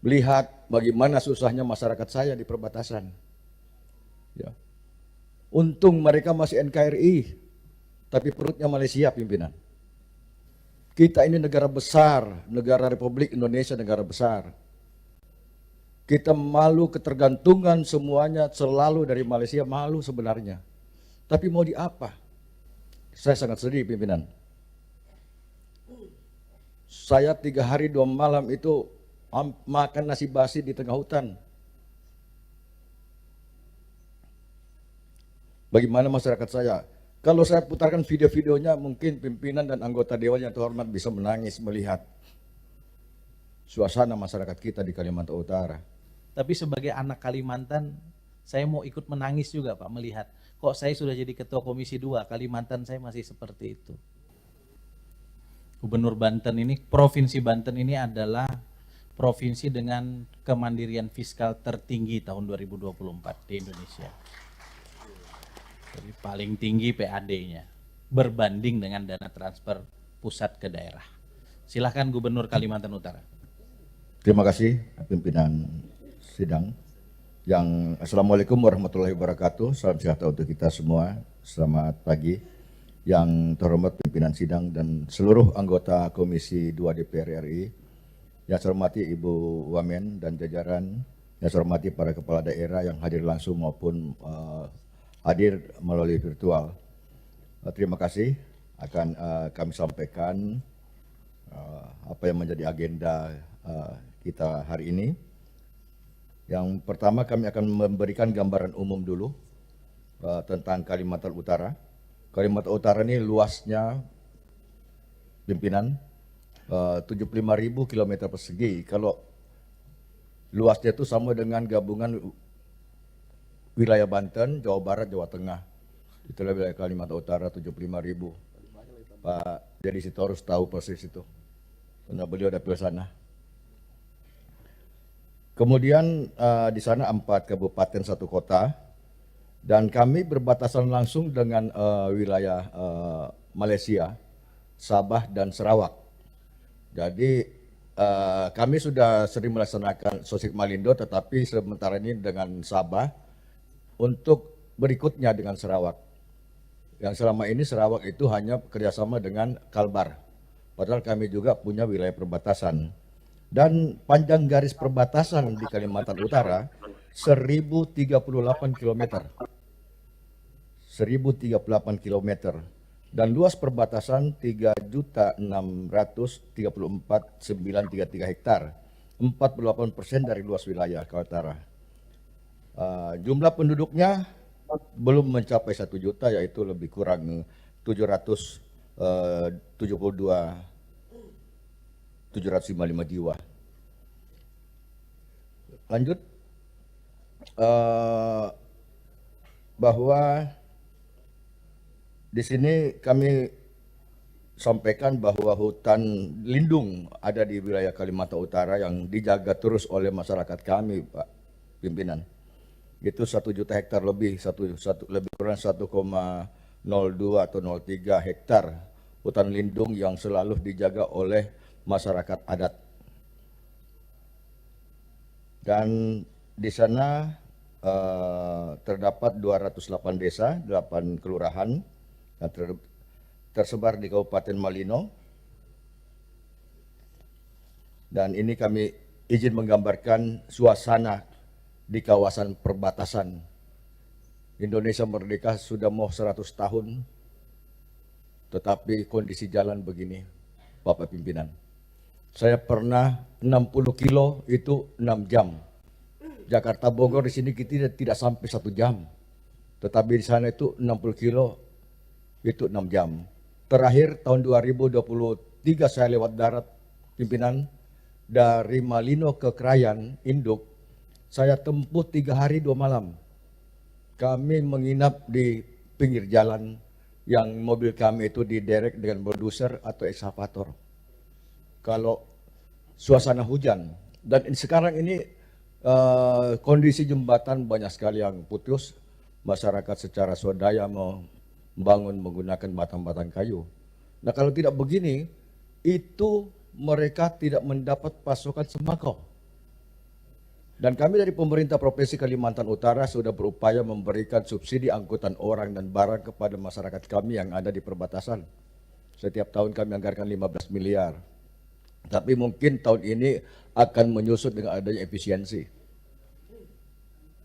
melihat bagaimana susahnya masyarakat saya di perbatasan. Ya. Untung mereka masih NKRI, tapi perutnya Malaysia pimpinan. Kita ini negara besar, negara Republik Indonesia, negara besar. Kita malu ketergantungan semuanya selalu dari Malaysia, malu sebenarnya. Tapi mau di apa? Saya sangat sedih pimpinan. Saya 3 hari 2 malam itu makan nasi basi di tengah hutan. Bagaimana masyarakat saya? Kalau saya putarkan video-videonya, mungkin pimpinan dan anggota dewan yang terhormat bisa menangis melihat suasana masyarakat kita di Kalimantan Utara. Tapi sebagai anak Kalimantan, saya mau ikut menangis juga Pak melihat kok saya sudah jadi ketua Komisi 2, Kalimantan saya masih seperti itu. Gubernur Banten ini, Provinsi Banten ini adalah provinsi dengan kemandirian fiskal tertinggi tahun 2024 di Indonesia. Jadi paling tinggi PAD-nya berbanding dengan dana transfer pusat ke daerah. Silahkan Gubernur Kalimantan Utara. Terima kasih pimpinan sidang. Assalamualaikum warahmatullahi wabarakatuh. Salam sejahtera untuk kita semua. Selamat pagi. Yang terhormat pimpinan sidang dan seluruh anggota Komisi 2 DPR RI. Yang saya hormati Ibu Wamen dan jajaran. Yang saya hormati para kepala daerah yang hadir langsung maupun hadir melalui virtual. Terima kasih akan kami sampaikan apa yang menjadi agenda kita hari ini. Yang pertama kami akan memberikan gambaran umum dulu tentang Kalimantan Utara. Kalimantan Utara ini luasnya pimpinan 75.000 km persegi. Kalau luasnya itu sama dengan gabungan wilayah Banten, Jawa Barat, Jawa Tengah. Itulah wilayah Kalimantan Utara 75.000. Pak Jadi Sitorus tahu persis itu. Karena beliau ada di sana. Kemudian di sana 4 kabupaten 1 kota. Dan kami berbatasan langsung dengan wilayah Malaysia, Sabah dan Sarawak. Jadi kami sudah sering melaksanakan Sosik Malindo, tetapi sementara ini dengan Sabah. Untuk berikutnya dengan Sarawak. Yang selama ini Sarawak itu hanya kerjasama dengan Kalbar. Padahal kami juga punya wilayah perbatasan. Dan panjang garis perbatasan di Kalimantan Utara 1038 km. 1038 km. Dan luas perbatasan 3.634.933 hektar. 48% dari luas wilayah Kaltara. Jumlah penduduknya belum mencapai 1 juta, yaitu lebih kurang 755 jiwa. Lanjut, bahwa di sini kami sampaikan bahwa hutan lindung ada di wilayah Kalimantan Utara yang dijaga terus oleh masyarakat kami, Pak Pimpinan. Itu 1 juta hektar lebih, lebih kurang 1,02 atau 03 hektar hutan lindung yang selalu dijaga oleh masyarakat adat. Dan di sana terdapat 208 desa, 8 kelurahan yang tersebar di Kabupaten Malino. Dan ini kami izin menggambarkan suasana di kawasan perbatasan. Indonesia merdeka sudah mau 100 tahun, tetapi kondisi jalan begini, Bapak Pimpinan. Saya pernah 60 kilo itu 6 jam. Jakarta Bogor di sini kita tidak sampai 1 jam. Tetapi di sana itu 60 kilo itu 6 jam. Terakhir tahun 2023 saya lewat darat, Pimpinan, dari Malino ke Krayan, Induk, saya tempuh 3 hari 2 malam. Kami menginap di pinggir jalan yang mobil kami itu diderek dengan bulldozer atau ekskavator. Kalau suasana hujan, dan sekarang ini kondisi jembatan banyak sekali yang putus, masyarakat secara swadaya membangun menggunakan batang-batang kayu. Nah kalau tidak begini, itu mereka tidak mendapat pasokan sembako. Dan kami dari pemerintah Provinsi Kalimantan Utara sudah berupaya memberikan subsidi angkutan orang dan barang kepada masyarakat kami yang ada di perbatasan. Setiap tahun kami anggarkan 15 miliar. Tapi mungkin tahun ini akan menyusut dengan adanya efisiensi.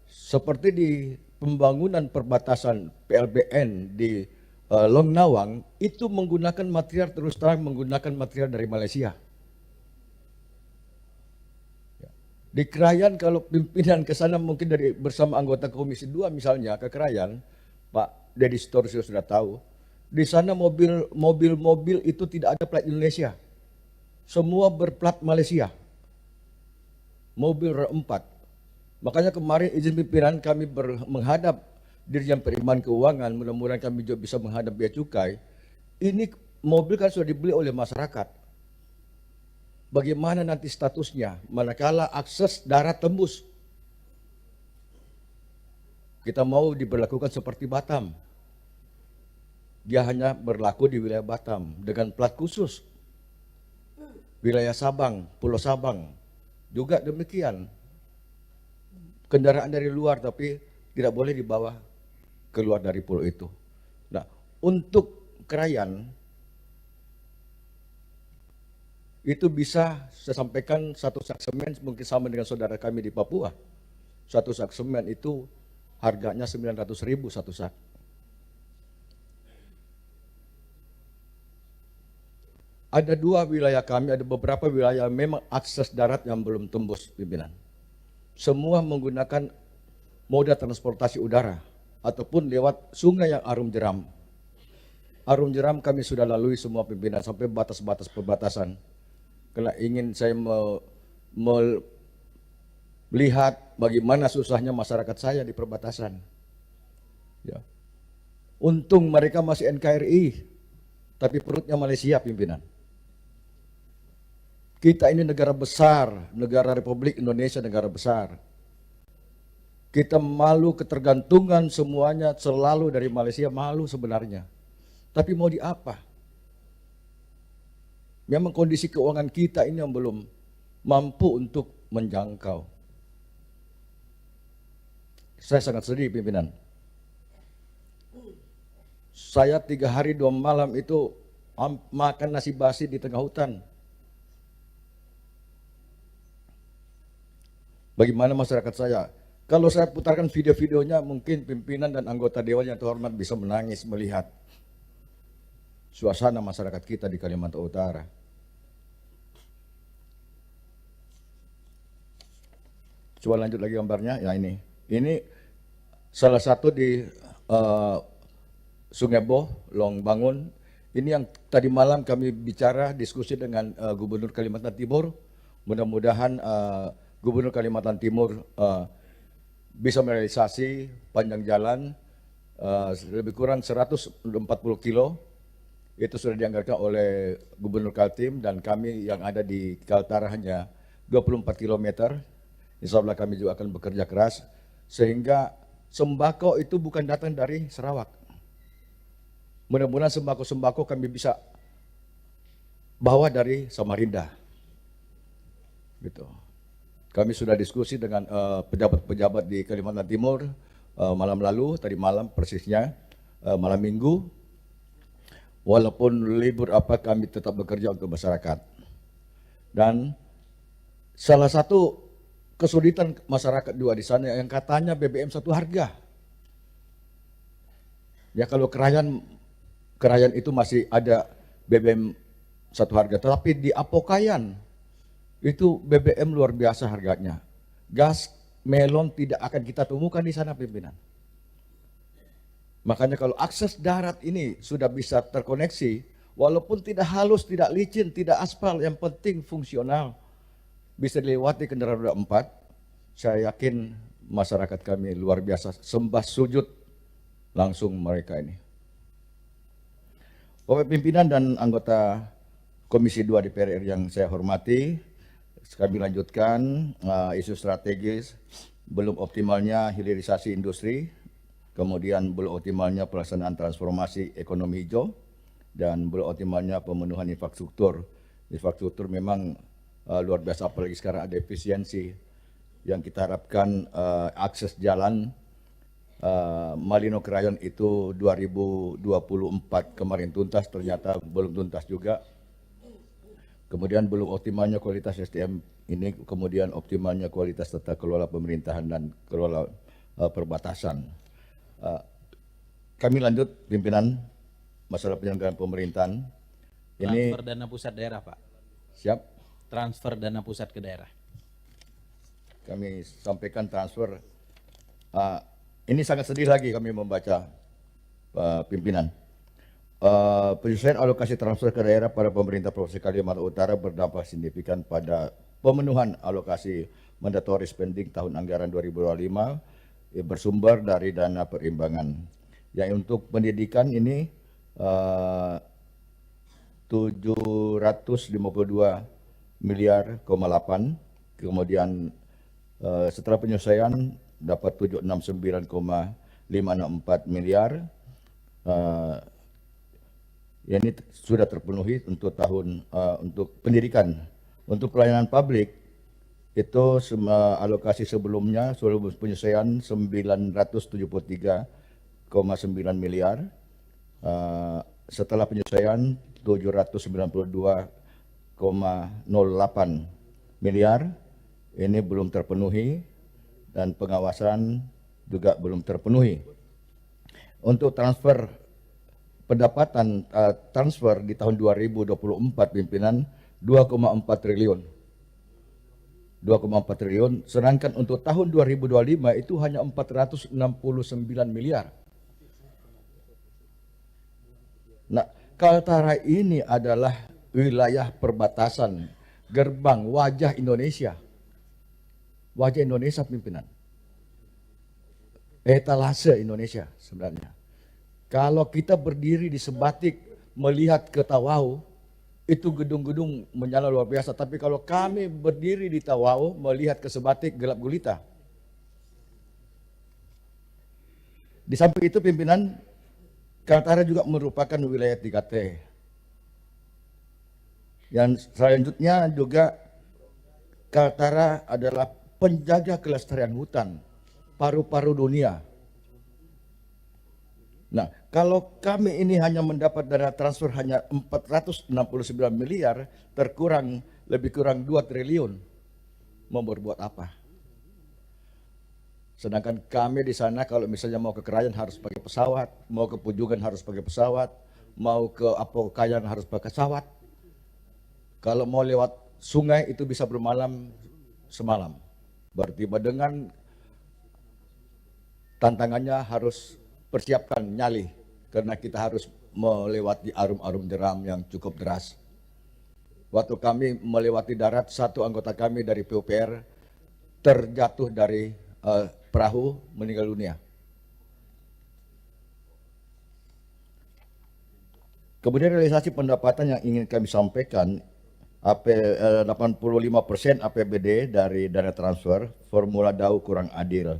Seperti di pembangunan perbatasan PLBN di Long Nawang, itu menggunakan material, terus terang menggunakan material dari Malaysia. Di Krayan kalau pimpinan ke sana mungkin dari bersama anggota Komisi 2 misalnya ke Krayan, Pak Deddy Storsio sudah tahu, di sana mobil itu tidak ada plat Indonesia. Semua berplat Malaysia. Mobil R4. Makanya kemarin izin pimpinan kami menghadap Dirjen Penerimaan Keuangan, mudah-mudahan kami juga bisa menghadap bea cukai. Ini mobil kan sudah dibeli oleh masyarakat. Bagaimana nanti statusnya manakala akses darat tembus? Kita mau diberlakukan seperti Batam. Dia hanya berlaku di wilayah Batam dengan plat khusus. Wilayah Sabang, Pulau Sabang juga demikian. Kendaraan dari luar tapi tidak boleh dibawa keluar dari pulau itu. Nah, untuk Krayan itu bisa saya sampaikan satu sak semen mungkin sama dengan saudara kami di Papua. Satu sak semen itu harganya 900.000 satu sak. Ada dua wilayah kami, ada beberapa wilayah memang akses darat yang belum tembus pimpinan. Semua menggunakan moda transportasi udara ataupun lewat sungai yang arum jeram. Arum jeram kami sudah lalui semua pimpinan sampai batas-batas perbatasan. Karena ingin saya melihat bagaimana susahnya masyarakat saya di perbatasan. Ya. Untung mereka masih NKRI, tapi perutnya Malaysia pimpinan. Kita ini negara besar, negara Republik Indonesia negara besar. Kita malu ketergantungan semuanya selalu dari Malaysia, malu sebenarnya. Tapi mau di apa? Memang kondisi keuangan kita ini yang belum mampu untuk menjangkau. Saya sangat sedih pimpinan. Saya 3 hari 2 malam itu makan nasi basi di tengah hutan. Bagaimana masyarakat saya? Kalau saya putarkan video-videonya mungkin pimpinan dan anggota dewan yang terhormat bisa menangis melihat suasana masyarakat kita di Kalimantan Utara. Coba lanjut lagi gambarnya, ya ini. Ini salah satu di Sungai Boh, Long Bangun. Ini yang tadi malam kami bicara, diskusi dengan Gubernur Kalimantan Timur. Mudah-mudahan Gubernur Kalimantan Timur bisa merealisasi panjang jalan lebih kurang 140 kilo. Itu sudah dianggarkan oleh Gubernur Kaltim dan kami yang ada di Kaltara hanya 24 kilometer. Insya Allah kami juga akan bekerja keras sehingga sembako itu bukan datang dari Sarawak. Mudah-mudahan sembako-sembako kami bisa bawa dari Samarinda. Gitu. Kami sudah diskusi dengan pejabat-pejabat di Kalimantan Timur malam lalu, tadi malam persisnya, malam Minggu. Walaupun libur apa kami tetap bekerja untuk masyarakat. Dan salah satu kesulitan masyarakat juga di sana yang katanya BBM satu harga. Ya kalau Krayan itu masih ada BBM satu harga, tetapi di Apokayan itu BBM luar biasa harganya. Gas melon tidak akan kita temukan di sana pimpinan. Makanya kalau akses darat ini sudah bisa terkoneksi, walaupun tidak halus, tidak licin, tidak aspal, yang penting fungsional, bisa dilewati kendaraan roda 4, saya yakin masyarakat kami luar biasa, sembah sujud langsung mereka ini. Bapak pimpinan dan anggota Komisi 2 DPR RI yang saya hormati, kami lanjutkan isu strategis, belum optimalnya hilirisasi industri, kemudian belum optimalnya pelaksanaan transformasi ekonomi hijau, dan belum optimalnya pemenuhan infrastruktur Infrastruktur memang luar biasa, apalagi sekarang ada efisiensi yang kita harapkan. Akses jalan Malino Krayan itu 2024 kemarin tuntas, ternyata belum tuntas juga. Kemudian belum optimalnya kualitas SDM ini, kemudian optimalnya kualitas tata kelola pemerintahan dan kelola perbatasan. Kami lanjut pimpinan masalah penyelenggaraan pemerintahan. Ini Transfer dana pusat daerah, Pak. siap. Transfer dana pusat ke daerah. Kami sampaikan transfer. Ini sangat sedih lagi kami membaca, pimpinan. Penyesuaian alokasi transfer ke daerah pada pemerintah Provinsi Kalimantan Utara berdampak signifikan pada pemenuhan alokasi mandatory spending tahun anggaran 2025 bersumber dari dana perimbangan. Yang untuk pendidikan ini 752 miliar, 8. Kemudian setelah penyesuaian dapat 769,564 miliar. Ini sudah terpenuhi untuk untuk pendidikan. Untuk pelayanan publik itu alokasi sebelumnya sebelum penyesuaian 973,9 miliar. Setelah penyesuaian 792,08 miliar. Ini belum terpenuhi dan pengawasan juga belum terpenuhi. Untuk transfer pendapatan transfer di tahun 2024 pimpinan 2,4 triliun. 2,4 triliun, sedangkan untuk tahun 2025 itu hanya 469 miliar. Nah, Kaltara ini adalah wilayah perbatasan, gerbang wajah Indonesia. Wajah Indonesia pimpinan. Etalase Indonesia sebenarnya. Kalau kita berdiri di Sebatik melihat ke Tawau, itu gedung-gedung menyala luar biasa. Tapi kalau kami berdiri di Tawau melihat ke Sebatik, gelap gulita. Di samping itu pimpinan, Kaltara juga merupakan wilayah 3T. Yang selanjutnya juga Kaltara adalah penjaga kelestarian hutan, paru-paru dunia. Nah, kalau kami ini hanya mendapat dana transfer hanya 469 miliar, lebih kurang 2 triliun, mau berbuat apa? Sedangkan kami di sana kalau misalnya mau ke Krayan harus pakai pesawat, mau ke Pujungan harus pakai pesawat, mau ke Apokayan harus pakai pesawat. Kalau mau lewat sungai itu bisa bermalam semalam. Berarti dengan tantangannya harus persiapkan nyali karena kita harus melewati arum-arum jeram yang cukup deras. Waktu kami melewati darat, satu anggota kami dari PUPR terjatuh dari perahu, meninggal dunia. Kemudian realisasi pendapatan yang ingin kami sampaikan, 85% APBD dari dana transfer, formula DAU kurang adil.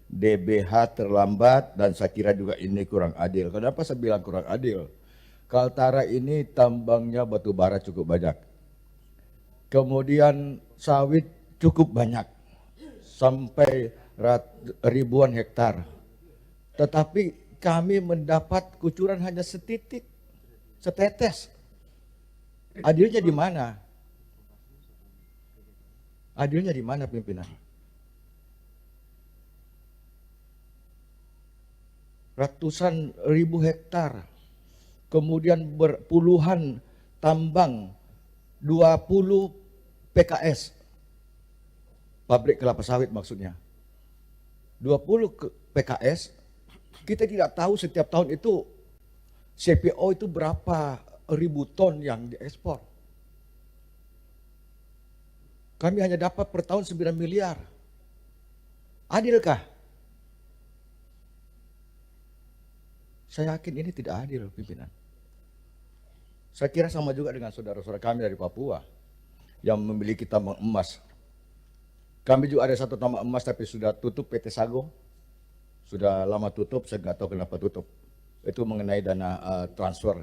DBH terlambat dan saya kira juga ini kurang adil. Kenapa saya bilang kurang adil? Kaltara ini tambangnya batu bara cukup banyak. Kemudian sawit cukup banyak, sampai ribuan hektar. Tetapi kami mendapat kucuran hanya setitik, setetes. Adilnya di mana? Adilnya di mana pimpinan? Ratusan ribu hektar, kemudian berpuluhan tambang, 20 PKS, pabrik kelapa sawit maksudnya. 20 PKS, kita tidak tahu setiap tahun itu CPO itu berapa ribu ton yang diekspor. Kami hanya dapat per tahun 9 miliar. Adilkah? Saya yakin ini tidak adil, pimpinan. Saya kira sama juga dengan saudara-saudara kami dari Papua yang memiliki tambang emas. Kami juga ada satu tambang emas tapi sudah tutup, PT Sago. Sudah lama tutup, saya nggak tahu kenapa tutup. Itu mengenai dana transfer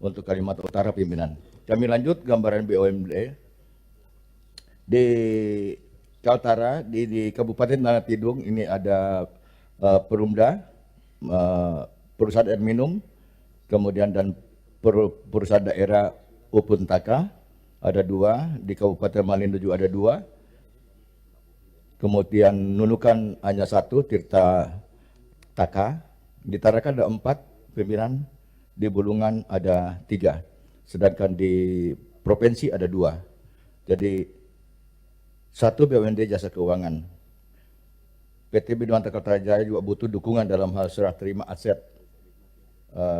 untuk Kalimantan Utara pimpinan. Kami lanjut gambaran BUMD. Di Kaltara, di Kabupaten Tanah Tidung ini ada Perumda, perusahaan air minum, kemudian dan perusahaan daerah Upuntaka, ada 2, di Kabupaten Malindo juga ada 2, kemudian Nunukan hanya 1, Tirta Taka, di Tarakan ada 4 pimpinan, di Bulungan ada 3, sedangkan di provinsi ada 2. Jadi 1 BUMD jasa keuangan. PT Bidang Kaltara Jaya juga butuh dukungan dalam hal serah terima aset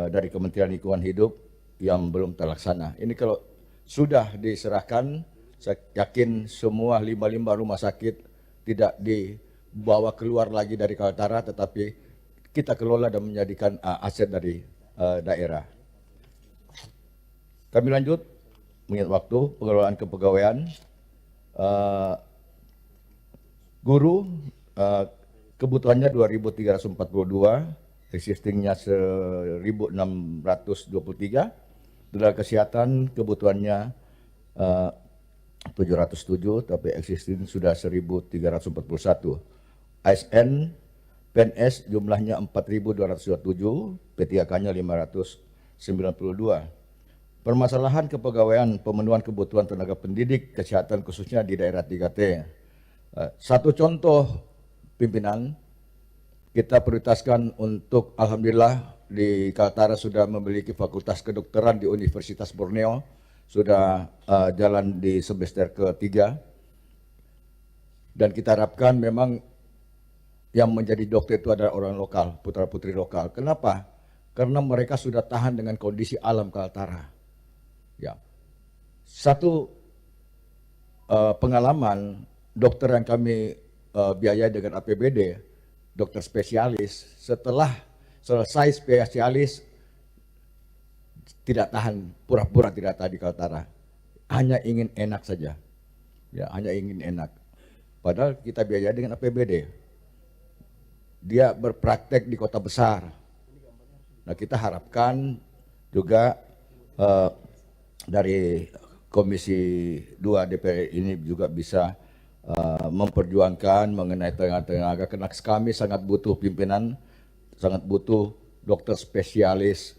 dari Kementerian Lingkungan Hidup yang belum terlaksana. Ini kalau sudah diserahkan, saya yakin semua 55 rumah sakit tidak dibawa keluar lagi dari Kaltara, tetapi kita kelola dan menjadikan aset dari daerah. Kami lanjut, mengingat waktu, pengelolaan kepegawaian. Guru kebutuhannya 2.342, existingnya 1.623. Tenaga kesehatan kebutuhannya 707, tapi existing sudah 1.341. ASN PNS jumlahnya 4.227, P3K-nya 592. Permasalahan kepegawaian pemenuhan kebutuhan tenaga pendidik kesehatan khususnya di daerah 3T. Satu contoh pimpinan, kita prioritaskan untuk alhamdulillah di Kaltara sudah memiliki fakultas kedokteran di Universitas Borneo, sudah jalan di semester ketiga, dan kita harapkan memang yang menjadi dokter itu adalah orang lokal, putra-putri lokal. Kenapa? Karena mereka sudah tahan dengan kondisi alam Kaltara. Ya, satu pengalaman dokter yang kami biayai dengan APBD, dokter spesialis, setelah selesai spesialis tidak tahan, pura-pura tidak tahan di Kaltara, hanya ingin enak saja, ya hanya ingin enak. Padahal kita biayai dengan APBD. Dia berpraktek di kota besar. Nah, kita harapkan juga dari Komisi 2 DPR ini juga bisa memperjuangkan mengenai tenaga, karena kami sangat butuh pimpinan, sangat butuh dokter spesialis,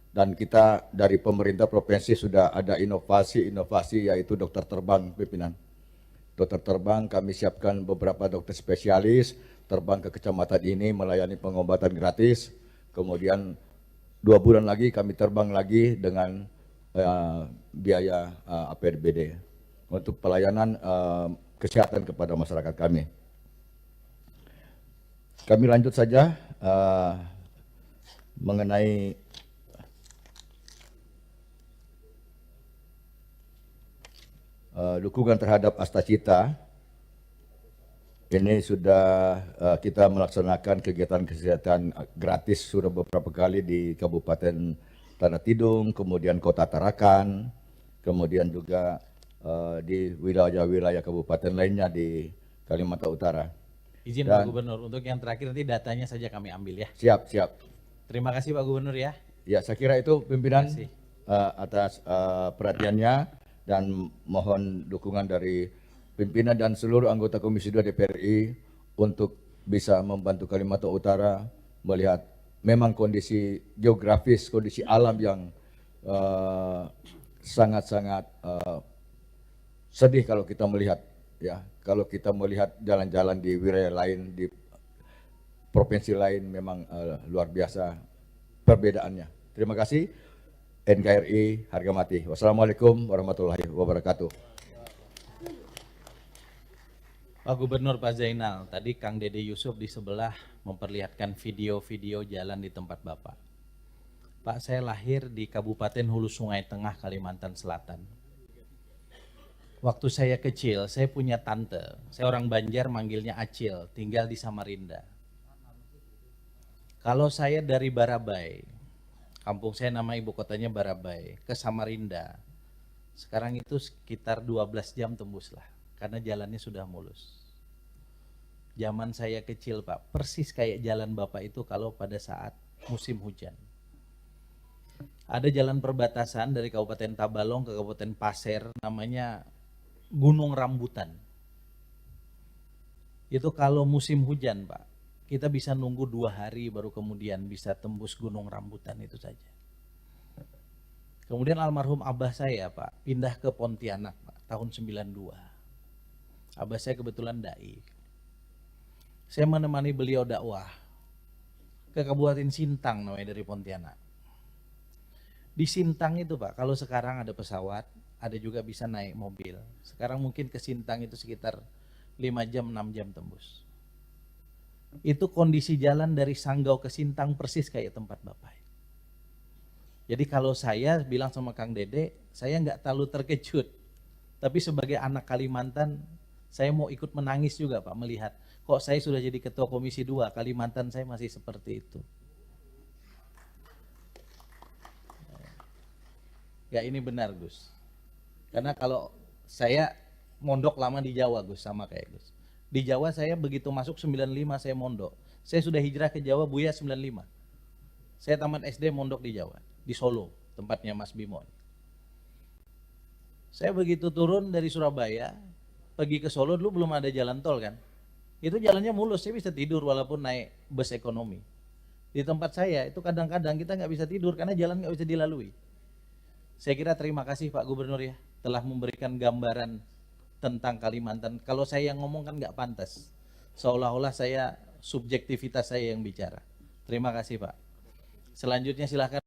dan kita dari pemerintah provinsi sudah ada inovasi yaitu dokter terbang pimpinan. Dokter terbang kami siapkan beberapa dokter spesialis terbang ke kecamatan ini melayani pengobatan gratis, kemudian 2 bulan lagi kami terbang lagi dengan biaya APBD untuk pelayanan kesehatan kepada masyarakat kami. Kami lanjut saja mengenai dukungan terhadap Astacita. Ini sudah kita melaksanakan kegiatan kesehatan gratis sudah beberapa kali di Kabupaten Tanah Tidung, kemudian Kota Tarakan, kemudian juga di wilayah-wilayah kabupaten lainnya di Kalimantan Utara. Izin Pak Gubernur, untuk yang terakhir nanti datanya saja kami ambil ya. Siap, siap. Terima kasih Pak Gubernur ya. Ya, saya kira itu pimpinan Terima kasih. atas perhatiannya, dan mohon dukungan dari pimpinan dan seluruh anggota Komisi 2 DPR RI untuk bisa membantu Kalimantan Utara melihat memang kondisi geografis, kondisi alam yang sangat-sangat sedih kalau kita melihat, ya, kalau kita melihat jalan-jalan di wilayah lain, di provinsi lain memang luar biasa perbedaannya. Terima kasih. NKRI harga mati. Wassalamualaikum warahmatullahi wabarakatuh. Pak Gubernur, Pak Zainal, tadi Kang Dede Yusuf di sebelah memperlihatkan video-video jalan di tempat Bapak. Pak, saya lahir di Kabupaten Hulu Sungai Tengah, Kalimantan Selatan. Waktu saya kecil, saya punya tante, saya orang Banjar manggilnya Acil, tinggal di Samarinda. Kalau saya dari Barabai, kampung saya nama ibu kotanya Barabai, ke Samarinda, sekarang itu sekitar 12 jam tembus lah, karena jalannya sudah mulus. Zaman saya kecil Pak, persis kayak jalan Bapak itu kalau pada saat musim hujan. Ada jalan perbatasan dari Kabupaten Tabalong ke Kabupaten Pasir, namanya Gunung Rambutan. Itu kalau musim hujan, Pak, kita bisa nunggu 2 hari baru kemudian bisa tembus Gunung Rambutan itu saja. Kemudian almarhum abah saya, Pak, pindah ke Pontianak, Pak, tahun 92. Abah saya kebetulan dai. Saya menemani beliau dakwah ke Kabupaten Sintang namanya dari Pontianak. Di Sintang itu, Pak, kalau sekarang ada pesawat, ada juga bisa naik mobil. Sekarang mungkin ke Sintang itu sekitar 5 jam, 6 jam tembus. Itu kondisi jalan dari Sanggau ke Sintang persis kayak tempat Bapak. Jadi kalau saya bilang sama Kang Dede, saya nggak terlalu terkejut. Tapi sebagai anak Kalimantan, saya mau ikut menangis juga, Pak, melihat kok saya sudah jadi ketua Komisi 2, Kalimantan saya masih seperti itu. Ya ini benar, Gus. Karena kalau saya mondok lama di Jawa, Gus, sama kayak Gus. Di Jawa saya begitu masuk 95 saya mondok. Saya sudah hijrah ke Jawa Buya 95. Saya tamat SD mondok di Jawa, di Solo, tempatnya Mas Bimo. Saya begitu turun dari Surabaya, pergi ke Solo dulu belum ada jalan tol kan. Itu jalannya mulus, saya bisa tidur walaupun naik bus ekonomi. Di tempat saya itu kadang-kadang kita nggak bisa tidur karena jalan nggak bisa dilalui. Saya kira terima kasih Pak Gubernur ya, telah memberikan gambaran tentang Kalimantan. Kalau saya yang ngomong kan nggak pantas, seolah-olah saya subjektivitas saya yang bicara. Terima kasih Pak. Selanjutnya silakan.